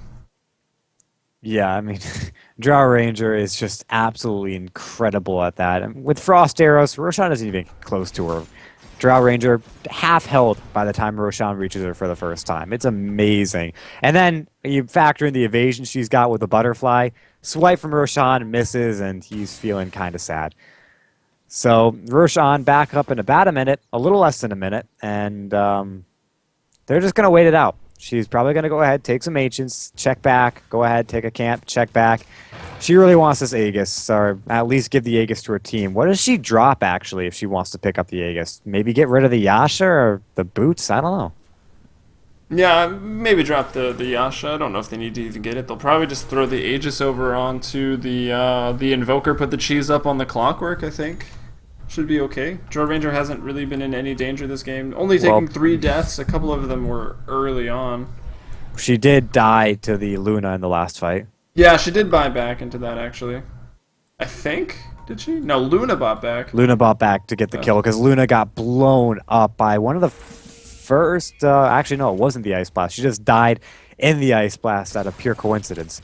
Yeah, I mean, Drow Ranger is just absolutely incredible at that. And with Frost Arrows, Roshan isn't even close to her. Drow Ranger half held by the time Roshan reaches her for the first time. It's amazing. And then you factor in the evasion she's got with the butterfly. Swipe from Roshan misses, and he's feeling kind of sad. So Roshan back up in about a minute, a little less than a minute, and they're just going to wait it out. She's probably going to go ahead, take some ancients, check back, go ahead, take a camp, check back. She really wants this Aegis, or at least give the Aegis to her team. What does she drop, actually, if she wants to pick up the Aegis? Maybe get rid of the Yasha or the boots? I don't know. Yeah, maybe drop the Yasha. I don't know if they need to even get it. They'll probably just throw the Aegis over onto the Invoker, put the cheese up on the Clockwork, I think. Should be okay. Drill Ranger hasn't really been in any danger this game. Only taking 3 deaths. A couple of them were early on. She did die to the Luna in the last fight. Yeah, she did buy back into that, actually. I think? Did she? No, Luna bought back. Luna bought back to get the kill because Luna got blown up by one of the first... actually, no, it wasn't the Ice Blast. She just died in the Ice Blast out of pure coincidence.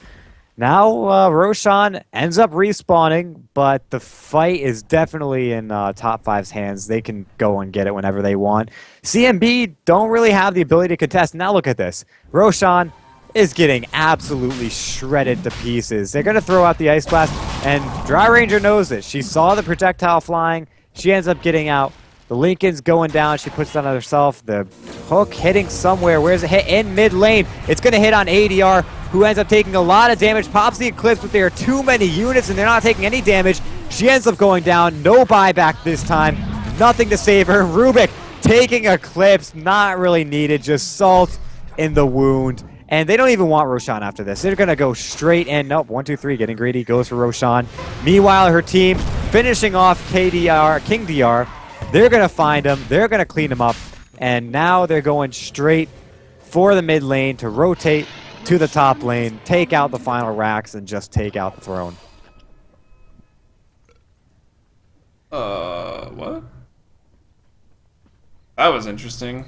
Now, Roshan ends up respawning, but the fight is definitely in Top 5's hands. They can go and get it whenever they want. CNB don't really have the ability to contest. Now look at this. Roshan is getting absolutely shredded to pieces. They're going to throw out the Ice Blast, and Dry Ranger knows it. She saw the projectile flying. She ends up getting out. The Lincoln's going down. She puts it on herself. The hook hitting somewhere. Where's it hit? In mid lane. It's going to hit on ADR, who ends up taking a lot of damage. Pops the Eclipse, but there are too many units, and they're not taking any damage. She ends up going down. No buyback this time. Nothing to save her. Rubik taking Eclipse. Not really needed. Just salt in the wound. And they don't even want Roshan after this. They're going to go straight in. Nope, 1, 2, 3, getting greedy. Goes for Roshan. Meanwhile, her team finishing off King DR. They're going to find him. They're going to clean him up. And now they're going straight for the mid lane to rotate to the top lane, take out the final racks, and just take out the throne. What? That was interesting.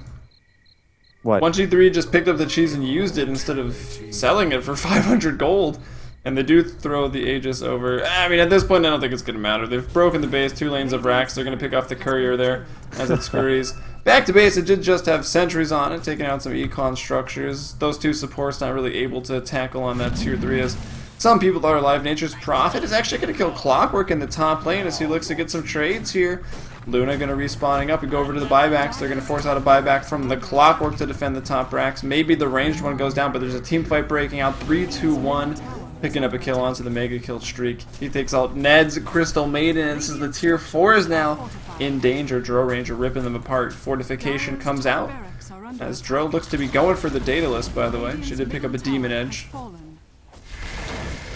What? 123 just picked up the cheese and used it instead of selling it for 500 gold. And they do throw the Aegis over. I mean, at this point, I don't think it's going to matter. They've broken the base, 2 lanes of racks. They're going to pick off the courier there as it scurries. Back to base, it did just have sentries on it, taking out some econ structures. Those 2 supports not really able to tackle on that tier 3 as some people are alive. Nature's Prophet is actually going to kill Clockwork in the top lane as he looks to get some trades here. Luna going to respawning up and go over to the buybacks. They're going to force out a buyback from the Clockwork to defend the top racks. Maybe the ranged one goes down, but there's a team fight breaking out. 3, 2, 1. Picking up a kill onto the mega kill streak. He takes out Ned's Crystal Maiden, and this is the tier 4s now in danger. Drill Ranger ripping them apart. Fortification comes out as Drill looks to be going for the data list, by the way. She did pick up a Demon Edge.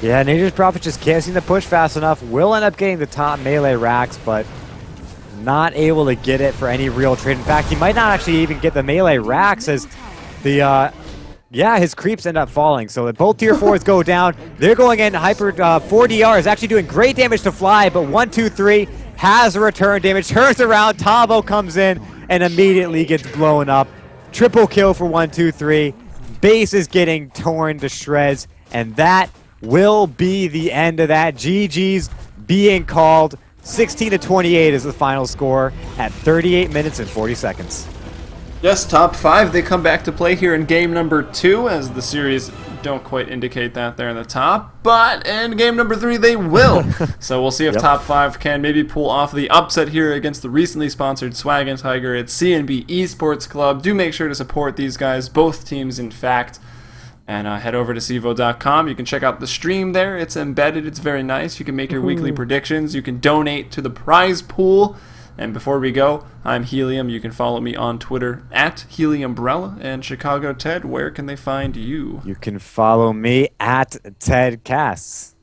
Yeah, Nature's Prophet just can't seem to push fast enough. Will end up getting the top melee racks, but not able to get it for any real trade. In fact, he might not actually even get the melee racks as the... yeah, his creeps end up falling. So both tier 4s go down. They're going in. Hyper 4DR is actually doing great damage to Fly, but 1, 2, 3 has a return damage. Turns around. Tavo comes in and immediately gets blown up. Triple kill for 1, 2, 3. Base is getting torn to shreds. And that will be the end of that. GG's being called. 16-28 is the final score at 38 minutes and 40 seconds. Yes, top 5. They come back to play here in game number 2, as the series don't quite indicate that there in the top. But in game number 3, they will. So we'll see if top 5 can maybe pull off the upset here against the recently sponsored Swag and Tiger at CNB eSports Club. Do make sure to support these guys, both teams, in fact. And head over to CEVO.com. You can check out the stream there. It's embedded. It's very nice. You can make your weekly predictions. You can donate to the prize pool. And before we go, I'm Helium. You can follow me on Twitter at Heliumbrella. And Chicago Ted, where can they find you? You can follow me at Ted Cass.